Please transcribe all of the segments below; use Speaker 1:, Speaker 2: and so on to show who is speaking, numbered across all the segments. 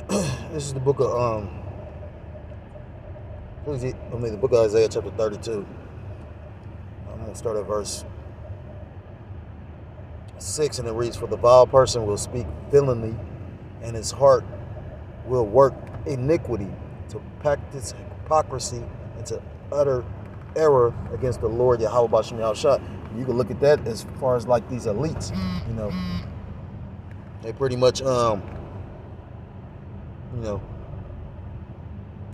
Speaker 1: This is the book of the book of Isaiah, chapter 32. I'm gonna start at verse 6, and it reads, "For the vile person will speak villainy, and his heart will work iniquity, to practice hypocrisy and to utter error against the Lord Yahweh Bashem Yahushua." You can look at that as far as like these elites, they pretty much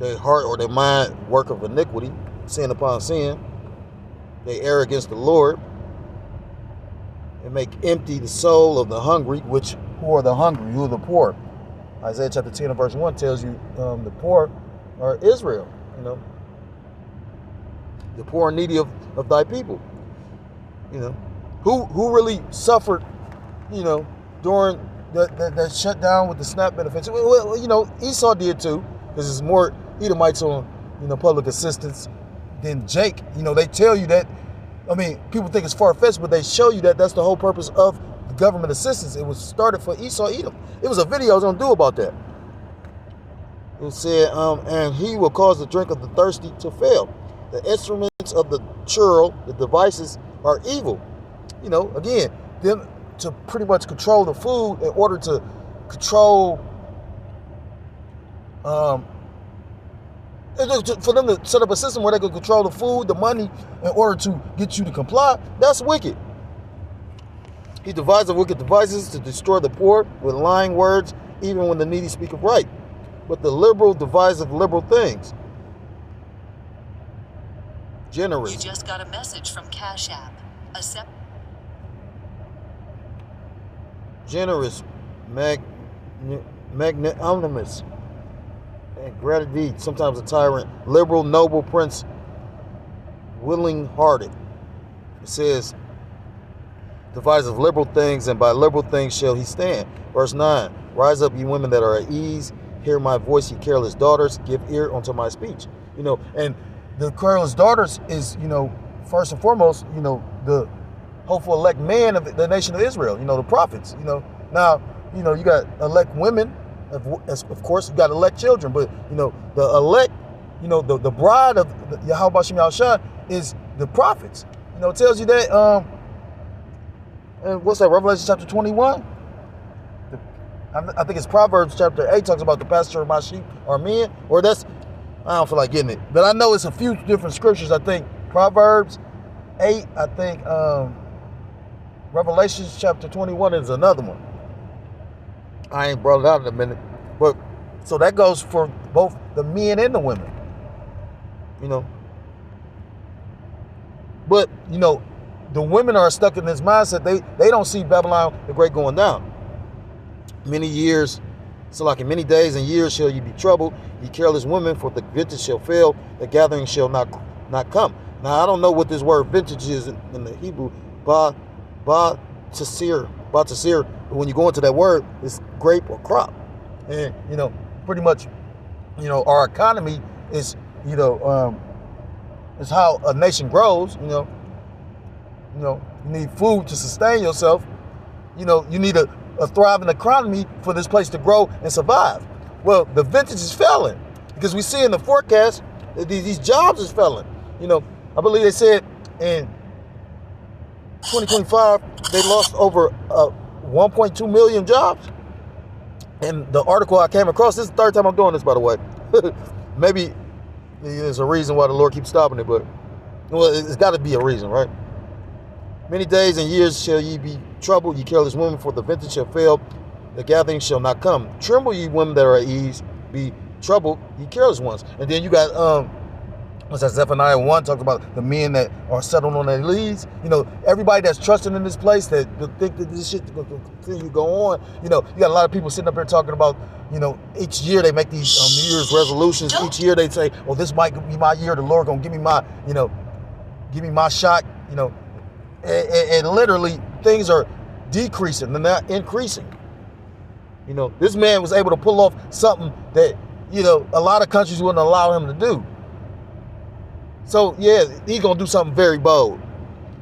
Speaker 1: their heart or their mind work of iniquity, sin upon sin. They err against the Lord and make empty the soul of the hungry. Who are the hungry? Who are the poor? Isaiah chapter 10 and verse 1 tells you the poor are Israel. The poor and needy of thy people. Who really suffered, during that shutdown with the SNAP benefits? Well, Esau did too, because it's more Edomites on, public assistance than Jake. They tell you that. I mean, people think it's far-fetched, but they show you that that's the whole purpose of the government assistance. It was started for Esau, Edom. It was a video I was going to do about that. It said, and he will cause the drink of the thirsty to fail. The instruments of the churl, the devices, are evil. Again, them to pretty much control the food in order to control, for them to set up a system where they can control the food, the money, in order to get you to comply. That's wicked. He devised wicked devices to destroy the poor with lying words, even when the needy speak of right. But the liberal deviseth liberal things. Generous.
Speaker 2: You just got a message from Cash App.
Speaker 1: Generous, magnanimous, and gratitude, sometimes a tyrant, liberal, noble, prince, willing-hearted. It says, deviseth liberal things, and by liberal things shall he stand. Verse 9, rise up, ye women that are at ease, hear my voice, ye careless daughters, give ear unto my speech. And the careless daughters is, first and foremost, the hopeful elect man of the nation of Israel, the prophets. Now, you got elect women, of course, you got elect children, but, the elect, the bride of Yahweh Bashem Yahushua is the prophets. It tells you that, and what's that, Revelation chapter 21? I think it's Proverbs chapter 8 talks about the pasture of my sheep are men, or I don't feel like getting it. But I know it's a few different scriptures. I think Proverbs 8, I think Revelation chapter 21 is another one. I ain't brought it out in a minute. But so that goes for both the men and the women. But, the women are stuck in this mindset. They don't see Babylon the Great going down. Many days and years shall ye be troubled, ye careless women, for the vintage shall fail, the gathering shall not come. Now, I don't know what this word vintage is in the Hebrew, ba-tasir, but when you go into that word, it's grape or crop. And, pretty much, our economy is, is how a nation grows. You need food to sustain yourself. You need a thriving economy for this place to grow and survive. Well, the vintage is failing because we see in the forecast that these jobs is failing. I believe they said in 2025 they lost over 1.2 million jobs. And the article I came across, this is the third time I'm doing this, by the way. Maybe there's a reason why the Lord keeps stopping it, but it's got to be a reason, right? Many days and years shall ye be troubled, ye careless women, for the vintage shall fail, the gathering shall not come. Tremble, ye women that are at ease, be troubled, ye careless ones. And then you got what's that? Zephaniah 1 talks about the men that are settled on their leads. Everybody that's trusting in this place, that think that this shit will continue to go on. You got a lot of people sitting up here talking about, each year they make these New Year's resolutions. Each year they say, "Oh, this might be my year. The Lord gonna give me my, shot." And literally things are decreasing, they're not increasing. This man was able to pull off something that, a lot of countries wouldn't allow him to do. So, yeah, he's going to do something very bold.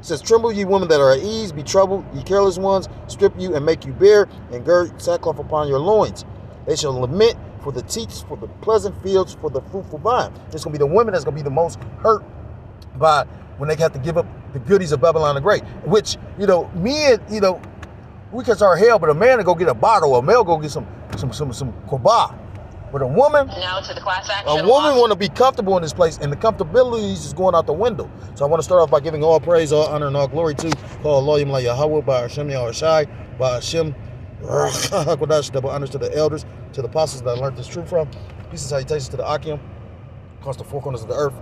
Speaker 1: It says, tremble, ye women that are at ease, be troubled, ye careless ones, strip you and make you bare, and gird sackcloth upon your loins. They shall lament for the teats, for the pleasant fields, for the fruitful vine. It's going to be the women that's going to be the most hurt by when they have to give up the goodies of Babylon the Great. Which, men, we can start hell, but a man to go get a bottle, a male go get some kobah. But a woman,
Speaker 3: now to the class action.
Speaker 1: a woman want to be comfortable in this place, and the comfortability is just going out the window. So I want to start off by giving all praise, all honor, and all glory to Elohim La Yahweh, by Hashem Yahushai, by Hashem HaKodesh, double honors to the elders, to the apostles that I learned this truth from. Peace and salutations to the Akim, across the four corners of the earth,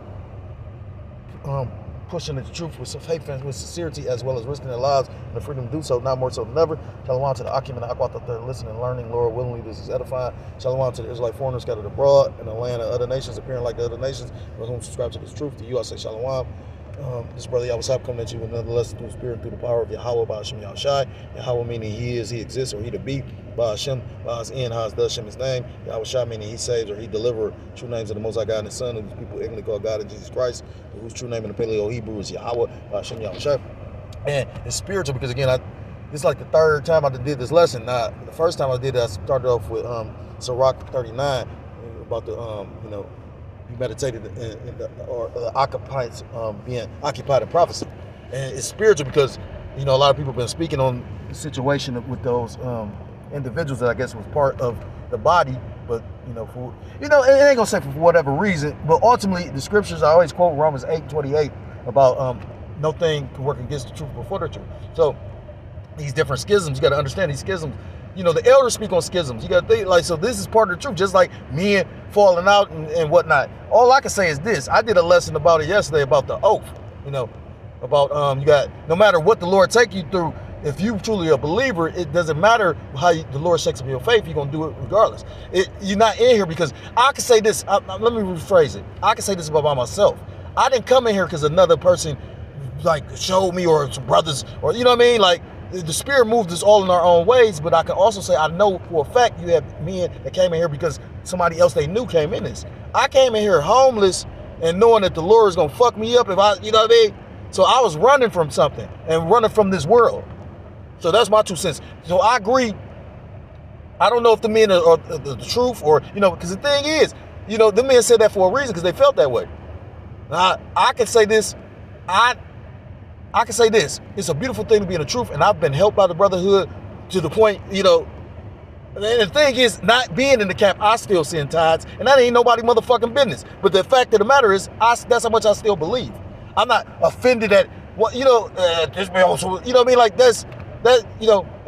Speaker 1: pushing the truth with faith and with sincerity, as well as risking their lives and the freedom to do so, now more so than ever. Shalom to the Akim and the Akwat that they're listening and learning. Lord, willingly, this is edifying. Shalom to the Israelite foreigners scattered abroad in the land of other nations, appearing like the other nations, for whom subscribe to this truth. To you, I say Shalom. This brother Yahweh coming at you with another lesson through the spirit, through the power of Yahweh, by Hashem Yahushai. Yahweh meaning he is, he exists, or he to be. By Hashem, by his end, his the Hashem his name. Yahushai meaning he saves, or he deliverer. True names of the Most High God and his Son, whose people ignorantly call God and Jesus Christ, whose true name in the Paleo Hebrew is Yahweh, by Hashem Yahushai. And it's spiritual because, again, this is like the third time I did this lesson. Now, the first time I did it, I started off with Sirach 39 about the, he meditated occupied, being occupied in prophecy. And it's spiritual because, a lot of people have been speaking on the situation with those individuals that I guess was part of the body, but, it ain't gonna say for whatever reason, but ultimately the scriptures, I always quote Romans 8:28 about no thing can work against the truth before the truth. So these different schisms, you got to understand these schisms. The elders speak on schisms. You got to think, so this is part of the truth, just like men falling out and whatnot. All I can say is this. I did a lesson about it yesterday about the oath, about you got, no matter what the Lord take you through, if you truly a believer, it doesn't matter how the Lord shakes up your faith, you're going to do it regardless. You're not in here because I can say this, let me rephrase it. I can say this about myself. I didn't come in here because another person showed me, or some brothers, or you know what I mean? Like, the Spirit moved us all in our own ways, but I can also say I know for a fact you have men that came in here because somebody else they knew came in this. I came in here homeless and knowing that the Lord is going to fuck me up if I, you know what I mean? So I was running from something and running from this world. So that's my 2 cents. So I agree. I don't know if the men are the truth or, because the thing is, the men said that for a reason because they felt that way. Now, I can say this. I can say this, it's a beautiful thing to be in the truth, and I've been helped by the brotherhood to the point, and the thing is, not being in the camp, I still send tithes, and that ain't nobody motherfucking business. But the fact of the matter is, that's how much I still believe. I'm not offended at what, this man also, you know what I mean? Like, and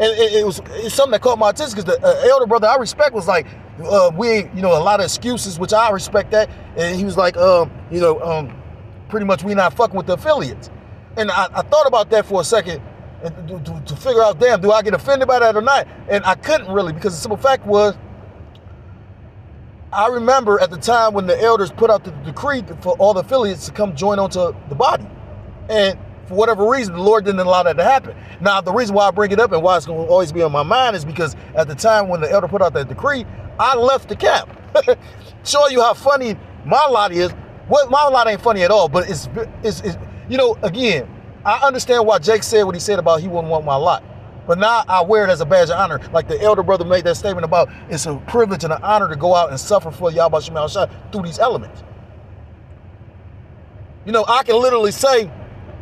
Speaker 1: it's something that caught my attention because the elder brother I respect was like, a lot of excuses, which I respect that, and he was like, pretty much we not fucking with the affiliates. And I thought about that for a second and to figure out, damn, do I get offended by that or not? And I couldn't really, because the simple fact was, I remember at the time when the elders put out the decree for all the affiliates to come join onto the body. And for whatever reason, the Lord didn't allow that to happen. Now, the reason why I bring it up and why it's going to always be on my mind is because at the time when the elder put out that decree, I left the camp. Show you how funny my lot is. Well, my lot ain't funny at all, but it's again, I understand why Jake said what he said about he wouldn't want my lot. But now I wear it as a badge of honor. Like the elder brother made that statement about it's a privilege and an honor to go out and suffer for Yahweh Shema Shai through these elements. I can literally say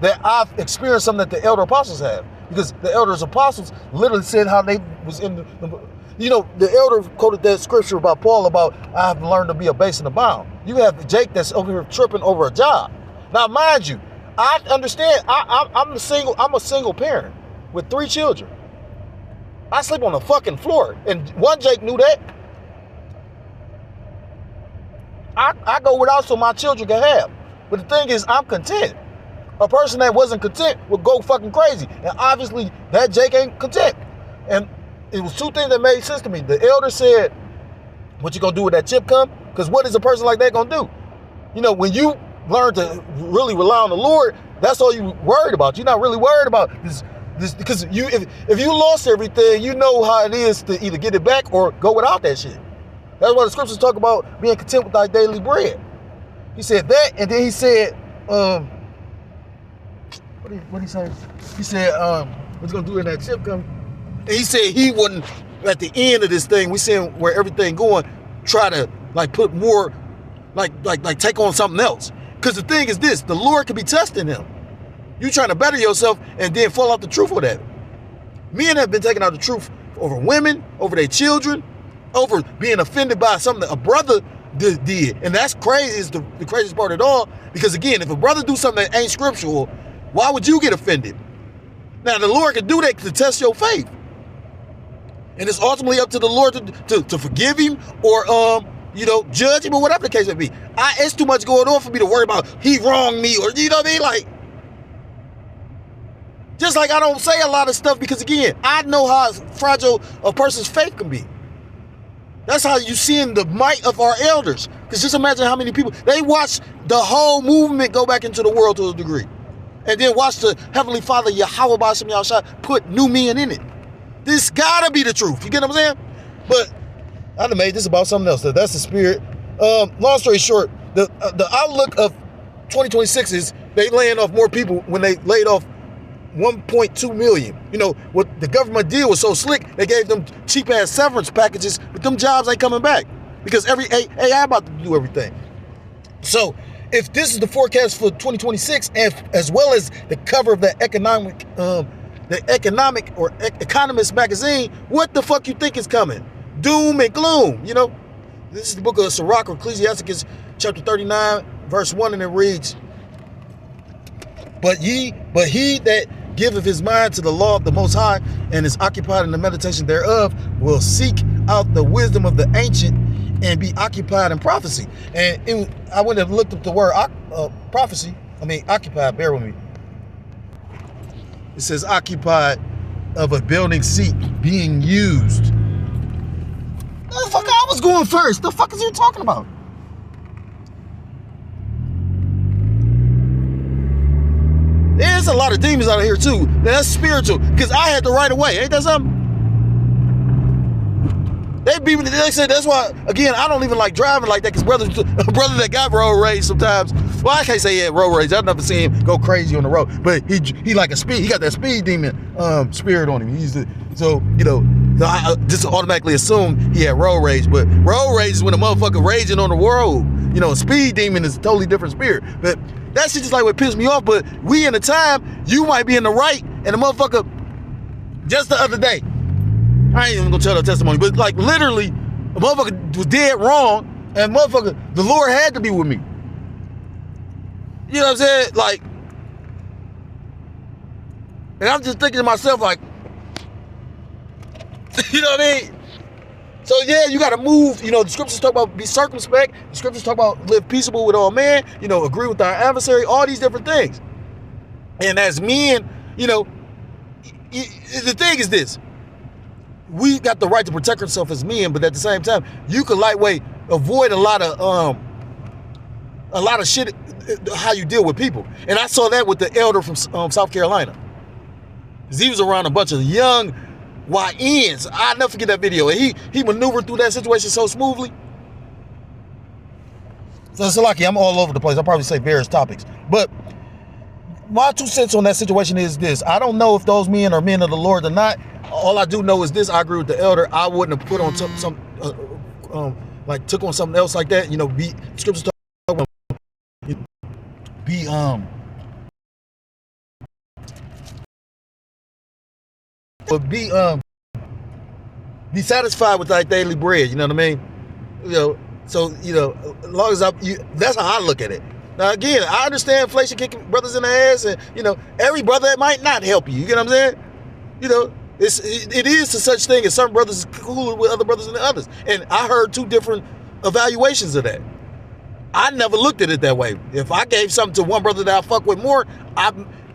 Speaker 1: that I've experienced something that the elder apostles have. Because the elders apostles literally said how they was in the elder quoted that scripture about Paul about I have learned to be a base and abound. You have Jake that's over here tripping over a job. Now, mind you, I understand. I'm a single parent with 3 children. I sleep on the fucking floor, and one Jake knew that. I go without so my children can have. But the thing is, I'm content. A person that wasn't content would go fucking crazy, and obviously that Jake ain't content. And it was 2 things that made sense to me. The elder said, "What you gonna do with that chip come?" Because what is a person like that gonna do? When you learn to really rely on the Lord, that's all you worried about. You're not really worried about this because if you lost everything, you know how it is to either get it back or go without that shit. That's why the scriptures talk about being content with thy daily bread. He said that, and then he said, what did he say? He said, what's gonna do when that chip come? And he said he wouldn't, at the end of this thing, we seeing where everything going, try to like put more, like take on something else. Because the thing is this, the Lord could be testing him. You trying to better yourself and then fall out the truth of that. Men have been taking out the truth over women, over their children, over being offended by something that a brother did. And that's crazy, is the craziest part of it all. Because again, if a brother do something that ain't scriptural, why would you get offended? Now, the Lord can do that to test your faith. And it's ultimately up to the Lord to forgive him or, judge him or whatever the case may be. It's too much going on for me to worry about he wronged me or, you know what I mean? Like, just like I don't say a lot of stuff because, again, I know how fragile a person's faith can be. That's how you seeing the might of our elders. Because just imagine how many people, they watched the whole movement go back into the world to a degree. And then watch the Heavenly Father, Yahweh B'Shem Yahushua, put new men in it. This gotta be the truth. You get what I'm saying? But I done made this about something else. That's the spirit. Long story short, the outlook of 2026 is they laying off more people when they laid off 1.2 million. You know, what the government deal was so slick, they gave them cheap-ass severance packages, but them jobs ain't coming back because every AI about to do everything. So if this is the forecast for 2026, and as well as the cover of the Economic or Economist magazine, what the fuck you think is coming? Doom and gloom, you know? This is the book of Sirach or Ecclesiasticus, chapter 39, verse 1, and it reads, But he that giveth his mind to the law of the Most High and is occupied in the meditation thereof will seek out the wisdom of the ancient and be occupied in prophecy. And I went and looked up the word occupied, bear with me. It says occupied of a building seat being used. The fuck, I was going first. The fuck is you talking about? There's a lot of demons out here too. That's spiritual. Because I had the right of way. Ain't that something? They said that's why, again, I don't even like driving like that because a brother that got road rage sometimes. Well, I can't say he had road rage. I've never seen him go crazy on the road. But he like a speed. He got that speed demon spirit on him. I just automatically assume he had road rage. But road rage is when a motherfucker raging on the road. You know, a speed demon is a totally different spirit. But that shit just like what pissed me off. But we in the time, you might be in the right, and the motherfucker, just the other day, I ain't even gonna tell the testimony, but like literally, a motherfucker was dead wrong, and motherfucker, the Lord had to be with me. You know what I'm saying? Like, and I'm just thinking to myself, like, you know what I mean? So yeah, you gotta move. You know, the scriptures talk about be circumspect. The scriptures talk about live peaceable with all men. You know, agree with our adversary. All these different things. And as men, you know, the thing is this. We got the right to protect ourselves as men, but at the same time, you can lightweight avoid a lot of shit, how you deal with people. And I saw that with the elder from South Carolina. Because he was around a bunch of young YNs. I'll never forget that video. And he maneuvered through that situation so smoothly. So it's lucky I'm all over the place. I'll probably say various topics. But my 2 cents on that situation is this. I don't know if those men are men of the Lord or not. All I do know is this. I agree with the elder. I wouldn't have put on took on something else like that. You know, scriptures talk about be satisfied with thy daily bread. You know what I mean? You know, so you know, as long as that's how I look at it. Now again, I understand inflation kicking brothers in the ass, and you know, every brother that might not help you. You get what I'm saying? You know. It is a such thing as some brothers is cooler with other brothers than others. And I heard 2 different evaluations of that. I never looked at it that way. If I gave something to one brother that I fuck with more, I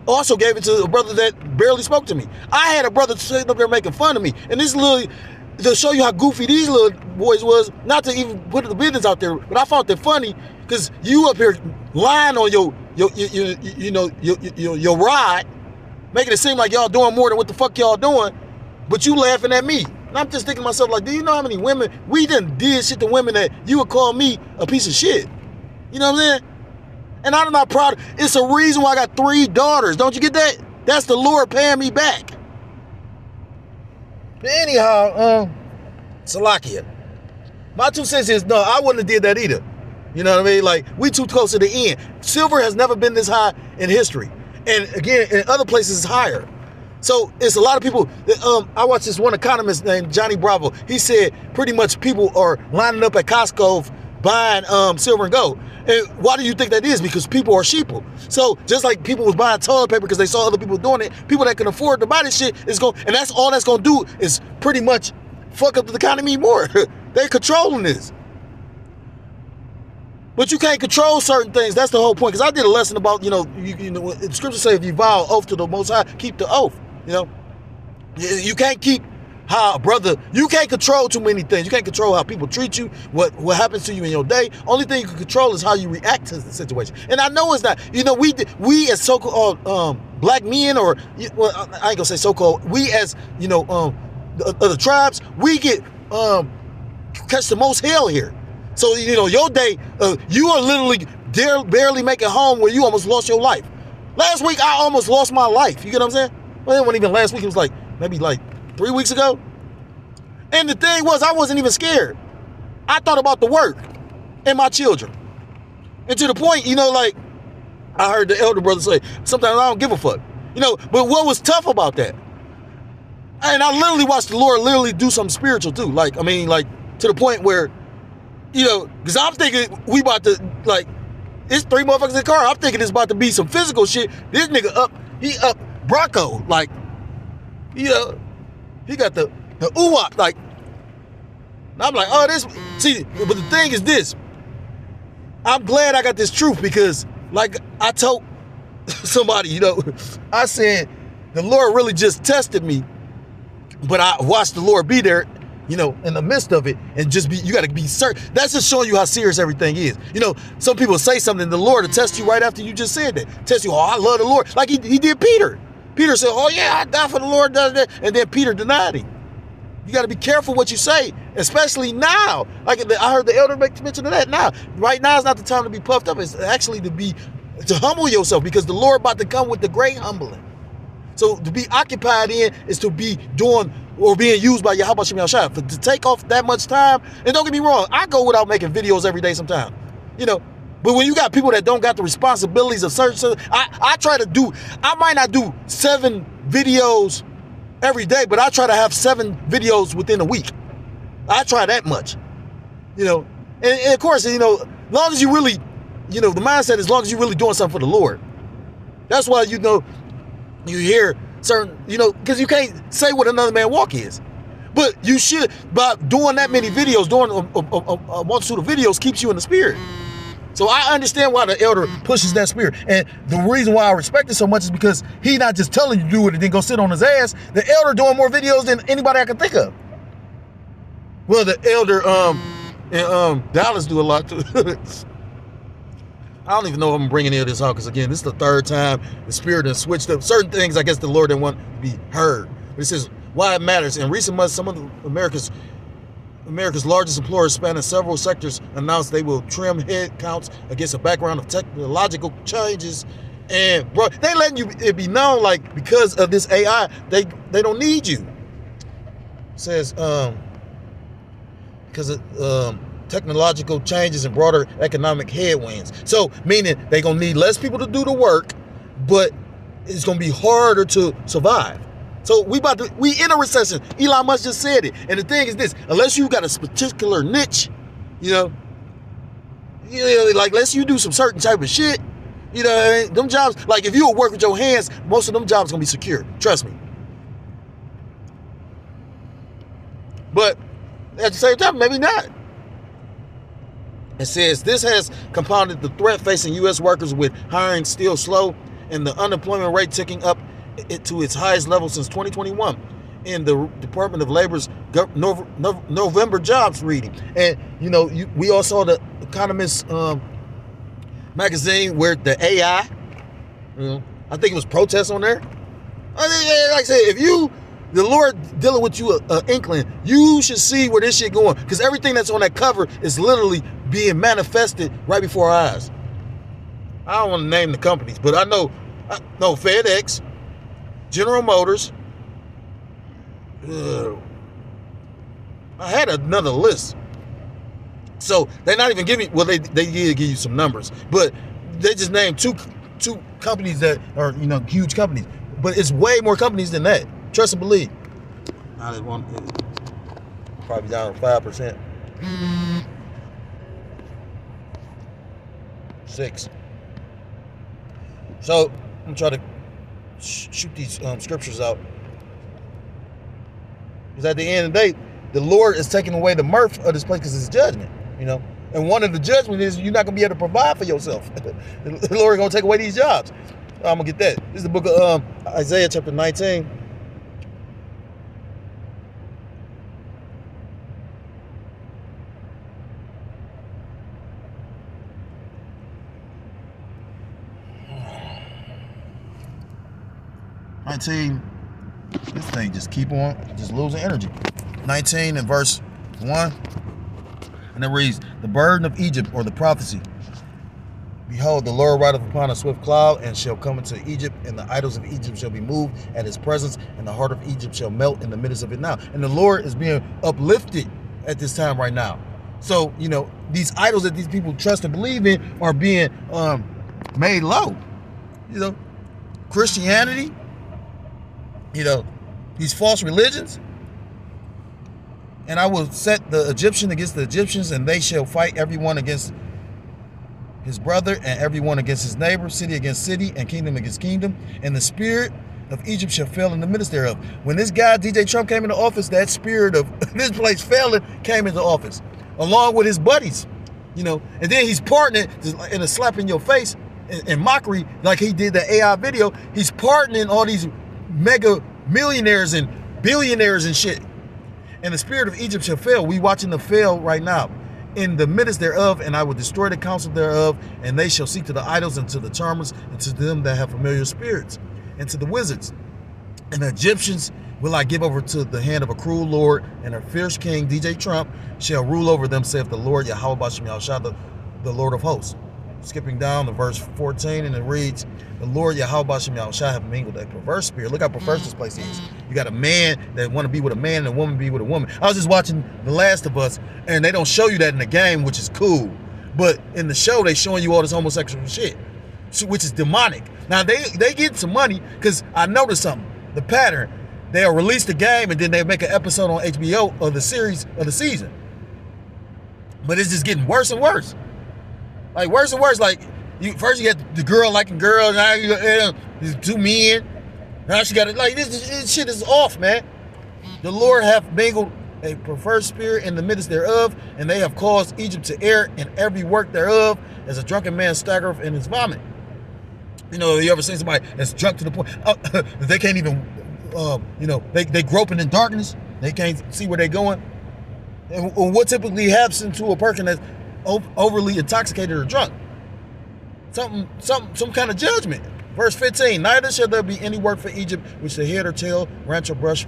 Speaker 1: also gave it to a brother that barely spoke to me. I had a brother sitting up there making fun of me. And this little, to show you how goofy these little boys was, not to even put the business out there, but I found it funny because you up here lying on your ride, making it seem like y'all doing more than what the fuck y'all doing, but you laughing at me. And I'm just thinking to myself, like, do you know how many women, we done did shit to women that you would call me a piece of shit? You know what I'm saying? And I'm not proud. It's a reason why I got 3 daughters. Don't you get that? That's the Lord paying me back. But anyhow, Salakia. My 2 cents is, no, I wouldn't have did that either. You know what I mean? Like, we too close to the end. Silver has never been this high in history. And again, in other places, it's higher. So it's a lot of people. I watched this one economist named Johnny Bravo. He said pretty much people are lining up at Costco buying silver and gold. And why do you think that is? Because people are sheeple. So just like people was buying toilet paper because they saw other people doing it, people that can afford to buy this shit is going, and that's all that's going to do is pretty much fuck up the economy more. They're controlling this. But you can't control certain things. That's the whole point. Because I did a lesson about, you know, the scriptures say if you vow oath to the Most High, keep the oath. You know, you can't keep how, brother, you can't control too many things. You can't control how people treat you, what happens to you in your day. Only thing you can control is how you react to the situation. And I know it's not, you know, we as so-called black men, or, well, I ain't gonna say so-called, we as, you know, the tribes, we get catch the most hell here. So, you know, your day, you are literally barely making home where you almost lost your life. Last week, I almost lost my life. You get what I'm saying? Well, it wasn't even last week. It was like maybe like 3 weeks ago. And the thing was, I wasn't even scared. I thought about the work and my children. And to the point, you know, like I heard the elder brother say, sometimes I don't give a fuck. You know, but what was tough about that? And I literally watched the Lord literally do something spiritual too. Like, I mean, like to the point where, you know, because I'm thinking we about to, like, it's 3 motherfuckers in the car. I'm thinking it's about to be some physical shit. This nigga he up Bronco, like, you know, he got the ooh-wop, like, and I'm like, oh, this, see, but the thing is this, I'm glad I got this truth because, like I told somebody, you know, I said, the Lord really just tested me, but I watched the Lord be there, you know, in the midst of it, and just be, you got to be certain. That's just showing you how serious everything is. You know, some people say something, the Lord will test you right after you just said that. Test you, oh, I love the Lord. Like he did Peter. Peter said, oh yeah, I die for the Lord, does that. And then Peter denied him. You got to be careful what you say, especially now. Like I heard the elder make mention of that now. Right now is not the time to be puffed up. It's actually to humble yourself, because the Lord about to come with the great humbling. So to be occupied in is to be doing or being used by Yahweh Shem Yahshua. For to take off that much time, and don't get me wrong, I go without making videos every day sometimes. You know, but when you got people that don't got the responsibilities of certain, I try to do, I might not do 7 videos every day, but I try to have 7 videos within a week. I try that much. You know, and of course, you know, as long as you really, you know, the mindset is as long as you're really doing something for the Lord. That's why, you know, you hear certain, you know, because you can't say what another man walk is. But you should, by doing that many videos, doing a multitude of videos keeps you in the spirit. So I understand why the elder pushes that spirit. And the reason why I respect it so much is because he not just telling you to do it and then go sit on his ass. The elder doing more videos than anybody I can think of. Well, the elder in Dallas do a lot too. I don't even know if I'm bringing any of this out, because again, this is the 3rd time the spirit has switched up. Certain things I guess the Lord didn't want to be heard. But it says why it matters. In recent months, some of America's largest employers spanning several sectors announced they will trim head counts against a background of technological changes. And bro, they letting you it be known, like, because of this AI, they don't need you. It says because of technological changes and broader economic headwinds. So meaning they gonna need less people to do the work, but it's gonna be harder to survive. So we in a recession. Elon Musk just said it. And the thing is this, unless you got a particular niche, you know, like unless you do some certain type of shit, you know, them jobs, like if you work with your hands, most of them jobs gonna be secure. Trust me. But at the same time, maybe not. It says this has compounded the threat facing U.S. workers, with hiring still slow and the unemployment rate ticking up to its highest level since 2021 in the Department of Labor's November jobs reading. And, you know, we all saw the Economist magazine where the AI, you know, I think it was protests on there. Like I said, if the Lord dealing with you an inkling, you should see where this shit going, because everything that's on that cover is literally being manifested right before our eyes. I don't want to name the companies, but I know FedEx, General Motors. I had another list. So they're not even giving. Well, they did give you some numbers, but they just named two companies that are huge companies. But it's way more companies than that. Trust and believe. Now they want probably down 5%. 6. So I'm gonna try to shoot these scriptures out, because at the end of the day, the Lord is taking away the mirth of this place because it's judgment. And one of the judgment is you're not gonna be able to provide for yourself. The Lord is gonna take away these jobs. I'm gonna get that. This is the book of Isaiah chapter 19. This thing just keep on just losing energy. 19 and verse 1. And it reads, the burden of Egypt, or the prophecy. Behold, the Lord rideth upon a swift cloud, and shall come into Egypt, and the idols of Egypt shall be moved at his presence, and the heart of Egypt shall melt in the midst of it now. And the Lord is being uplifted at this time right now. So, these idols that these people trust and believe in are being made low. Christianity, these false religions. And I will set the Egyptian against the Egyptians, and they shall fight everyone against his brother, and everyone against his neighbor, city against city, and kingdom against kingdom. And the spirit of Egypt shall fail in the midst thereof. When this guy, DJ Trump, came into office, that spirit of this place failing came into office, along with his buddies. And then he's partnering in a slap in your face in mockery, like he did the AI video. He's partnering all these mega millionaires and billionaires and shit. And the spirit of Egypt shall fail. We watching the fail right now. In the midst thereof, and I will destroy the counsel thereof, and they shall seek to the idols and to the charmers and to them that have familiar spirits and to the wizards. And the Egyptians will I give over to the hand of a cruel Lord, and a fierce king, DJ Trump, shall rule over them, saith the Lord, Yahweh Bashem Yahushua, the Lord of hosts. Skipping down to verse 14, and it reads, the Lord Yahweh Bashem Yahushua have mingled a perverse spirit. Look how perverse this place is. You got a man that want to be with a man and a woman be with a woman. I was just watching The Last of Us, and they don't show you that in the game, which is cool. But in the show, they showing you all this homosexual shit, which is demonic. Now, they get some money, because I noticed something. The pattern, they'll release the game, and then they make an episode on HBO of the series of the season. But it's just getting worse and worse. Like, worse and worse. Like, first you got the girl liking girls, now you got two men. Now she got it. Like, this shit is off, man. The Lord hath mingled a perverse spirit in the midst thereof, and they have caused Egypt to err in every work thereof, as a drunken man staggereth in his vomit. You ever seen somebody that's drunk to the point they can't even, they groping in darkness. They can't see where they're going. And what typically happens to a person that's overly intoxicated or drunk? Some kind of judgment. Verse 15, neither shall there be any work for Egypt which the head or tail, branch or brush,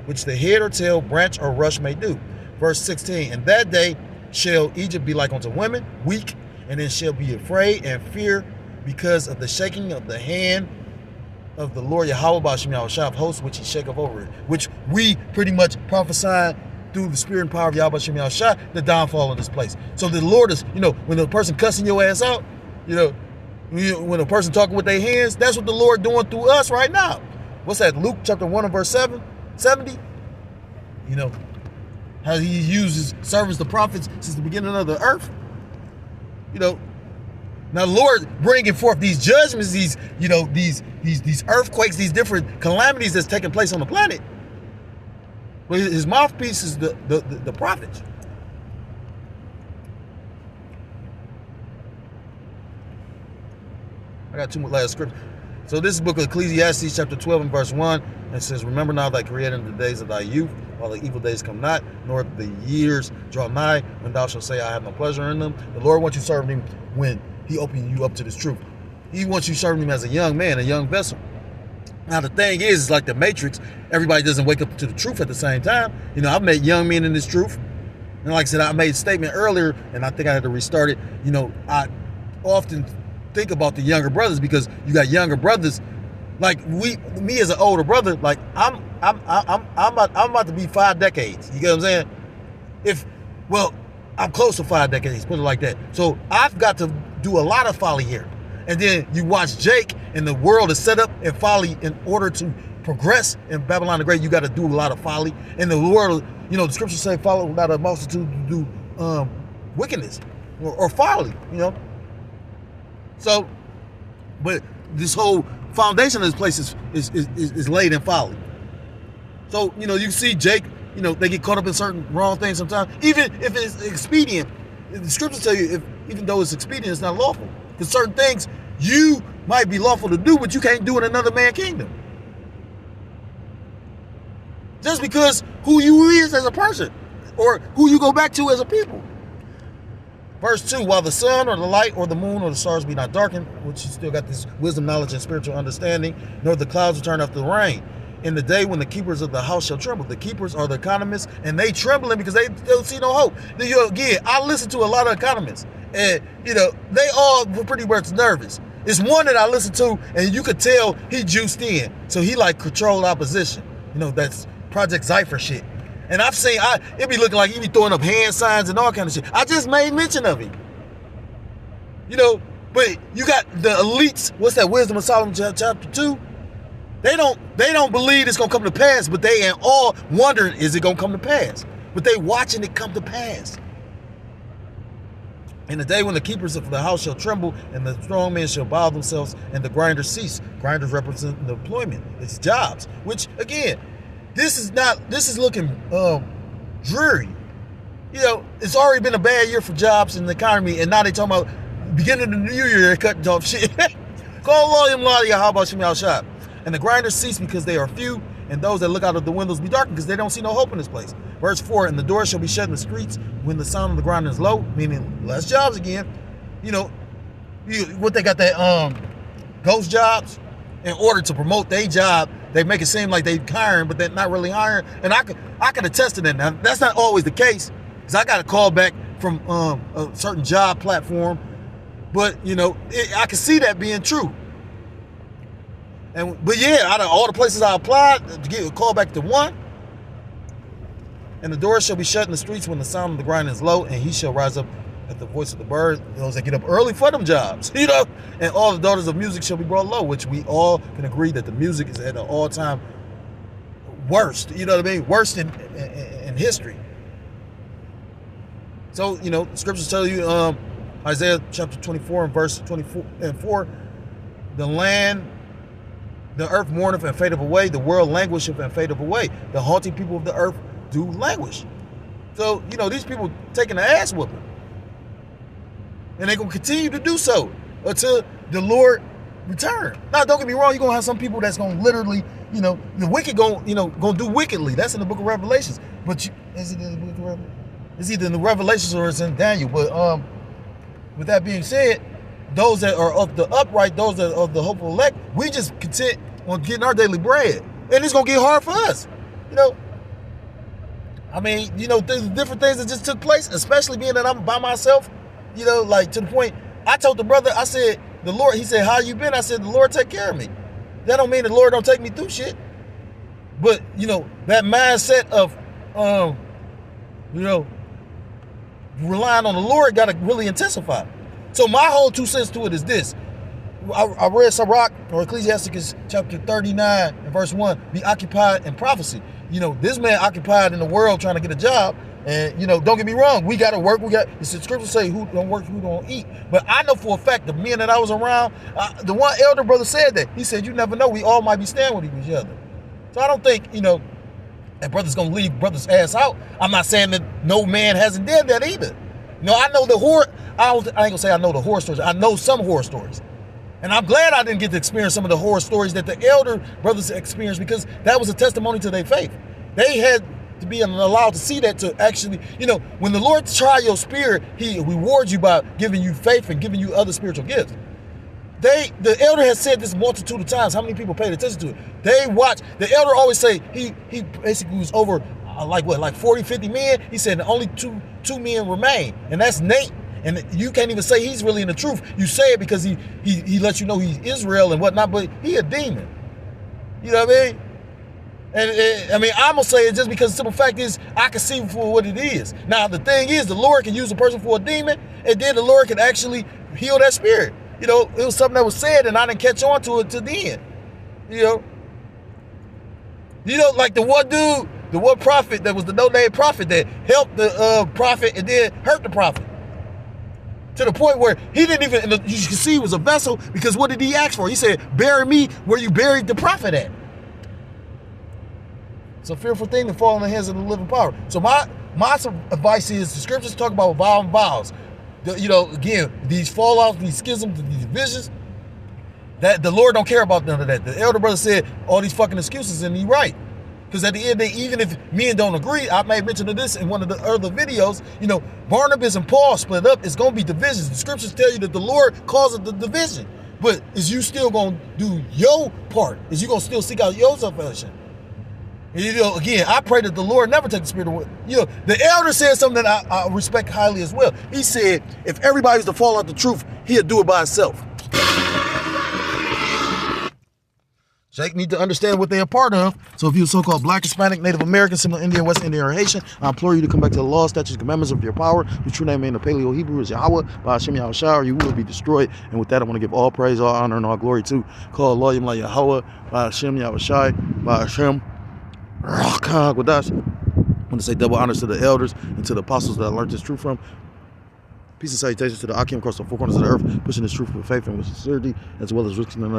Speaker 1: which the head or tail, branch or rush may do. Verse 16, and that day shall Egypt be like unto women, weak, and then shall be afraid and fear because of the shaking of the hand of the Lord Yahweh Bashem Yahushua of hosts, which he shaketh over it, which we pretty much prophesied through the spirit and power of Yahweh Bashem Yahushua, the downfall of this place. So the Lord is, when the person cussing your ass out, when a person talking with their hands, that's what the Lord doing through us right now. What's that? Luke chapter 1 and verse 70? How he uses servants, the prophets, since the beginning of the earth. Now the Lord bringing forth these judgments, these earthquakes, these different calamities that's taking place on the planet. But his mouthpiece is the prophets. I got two more last scriptures. So this is the book of Ecclesiastes chapter 12 and verse 1. And it says, remember now thy creator in the days of thy youth, while the evil days come not, nor the years draw nigh, when thou shalt say, I have no pleasure in them. The Lord wants you serving him when he opens you up to this truth. He wants you serving him as a young man, a young vessel. Now the thing is like the Matrix, everybody doesn't wake up to the truth at the same time. I've met young men in this truth. And like I said, I made a statement earlier, and I think I had to restart it. I often think about the younger brothers, because you got younger brothers like me as an older brother. Like I'm about to be 5 decades. You get what I'm saying? I'm close to 5 decades, put it like that. So I've got to do a lot of folly here. And then you watch Jake, and the world is set up in folly in order to progress in Babylon the Great. You got to do a lot of folly. And the world, the scriptures say, follow not a multitude to do wickedness or folly, So, but this whole foundation of this place is laid in folly. So, you see Jake, they get caught up in certain wrong things sometimes. Even if it's expedient, the scriptures tell you, even though it's expedient, it's not lawful. Because certain things you might be lawful to do, but you can't do in another man's kingdom. Just because who you is as a person, or who you go back to as a people. Verse 2, while the sun or the light or the moon or the stars be not darkened, which you still got this wisdom, knowledge, and spiritual understanding, nor the clouds return after the rain. In the day when the keepers of the house shall tremble. The keepers are the economists, and they trembling because they don't see no hope. Again, I listen to a lot of economists, and they all were pretty much nervous. It's one that I listen to, and you could tell he juiced in, so he like controlled opposition. That's Project Zypher shit. And I've seen, it be looking like he be throwing up hand signs and all kind of shit. I just made mention of him. But you got the elites. What's that? Wisdom of Solomon chapter 2. They don't believe it's gonna come to pass, but they ain't all wondering, is it gonna come to pass? But they watching it come to pass. In the day when the keepers of the house shall tremble, and the strong men shall bow themselves, and the grinders cease. Grinders represent the employment, it's jobs. Which again, this is looking dreary. It's already been a bad year for jobs in the economy, and now they talking about beginning of the new year they're cutting off shit. Call Loyam Ladia, how about Shemal Shop? And the grinders cease because they are few, and those that look out of the windows be darkened because they don't see no hope in this place. Verse 4, and the doors shall be shut in the streets when the sound of the grinder is low, meaning less jobs again. What they got that ghost jobs in order to promote their job. They make it seem like they hiring, but they're not really hiring. And I can attest to that. Now that's not always the case, because I got a call back from a certain job platform, but I can see that being true. But yeah, out of all the places I applied, to get a call back to one. And the doors shall be shut in the streets when the sound of the grind is low, and he shall rise up at the voice of the bird, those that get up early for them jobs, and all the daughters of music shall be brought low, which we all can agree that the music is at an all-time worst, worst in history. So, the scriptures tell you, Isaiah chapter 24 and verse 24 and 4, the earth mourneth and fadeth away, the world languisheth and fadeth away. The haughty people of the earth do languish. So, these people taking the ass whooping. And they're going to continue to do so until the Lord return. Now, don't get me wrong, you're going to have some people that's going to literally, the wicked going to do wickedly. That's in the book of Revelations. But is it in the book of Revelations? It's either in the Revelations or it's in Daniel. But with that being said, those that are of the upright, those that are of the hopeful elect, we just content on getting our daily bread. And it's going to get hard for us. There's different things that just took place, especially being that I'm by myself, to the point, I told the brother, I said, the Lord, he said, how you been? I said, the Lord take care of me. That don't mean the Lord don't take me through shit. But, that mindset of, relying on the Lord got to really intensify. So my whole 2 cents to it is this. I read Sirach, or Ecclesiasticus chapter 39 and verse 1, be occupied in prophecy. This man occupied in the world trying to get a job. And, don't get me wrong, we got to work. The scriptures say who don't work, who don't eat. But I know for a fact, the men that I was around, the one elder brother said that. He said, you never know, we all might be standing with each other. So I don't think, that brother's going to leave brother's ass out. I'm not saying that no man hasn't done that either. I know the horror, I ain't going to say I know the horror stories. I know some horror stories. And I'm glad I didn't get to experience some of the horror stories that the elder brothers experienced, because that was a testimony to their faith. They had to be allowed to see that, to actually, when the Lord try your spirit, he rewards you by giving you faith and giving you other spiritual gifts. The elder has said this a multitude of times. How many people paid attention to it? They watch. The elder always say he basically was over like 40, 50 men. He said only two men remain, and that's Nate. And you can't even say he's really in the truth. You say it because he lets you know he's Israel and whatnot, but he a demon. You know what I mean? And I mean, I'm going to say it just because the simple fact is I can see for what it is. Now, the thing is, the Lord can use a person for a demon, and then the Lord can actually heal that spirit. You know, it was something that was said, and I didn't catch on to it to the end. You know, like the one dude, the one prophet that was the no-name prophet that helped the prophet and then hurt the prophet. To the point where he didn't even, you can see he was a vessel, because what did he ask for? He said, bury me where you buried the prophet at. It's a fearful thing to fall in the hands of the living power. So my advice is, the scriptures talk about vow and vows. You know, again, these fallouts, these schisms, these divisions, that the Lord don't care about none of that. The elder brother said all these fucking excuses, and he's right. Because at the end of the day, even if men don't agree, I may mention this in one of the other videos, you know, Barnabas and Paul split up, it's going to be divisions. The scriptures tell you that the Lord causes the division. But is you still going to do your part? Is you going to still seek out your salvation? And, you know, again, I pray that the Lord never take the spirit away. You know, the elder said something that I respect highly as well. He said, if everybody was to fall out the truth, he'll do it by himself. Jake need to understand what they're a part of. So if you're so-called Black, Hispanic, Native American, Seminole Indian, West Indian, or Haitian, I implore you to come back to the law, statutes, commandments of your power. Your true name in the Paleo Hebrew is Yahweh, by Hashem Yahushua, or you will be destroyed. And with that, I want to give all praise, all honor, and all glory to call Allah Yahweh, by Hashem Yahushua, by Hashem Rakah. I want to say double honors to the elders and to the apostles that I learned this truth from. Peace and salutations to the Akim across the four corners of the earth, pushing this truth with faith and with sincerity, as well as risking their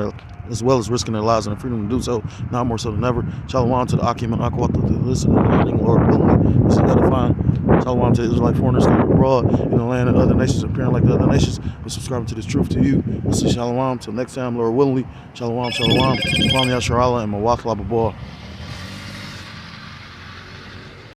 Speaker 1: lives and the freedom to do so, now more so than ever. Shalom to the Akim and Akwat, to the listening and learning, Lord willing, this is edifying. Shalom to Israelite foreigners scattered abroad in the land of other nations, appearing like the other nations, but subscribing to this truth to you. We'll say shalom till next time, Lord willingly. Shalom, shalom. Kwame Yasharala and Mawakla Babor.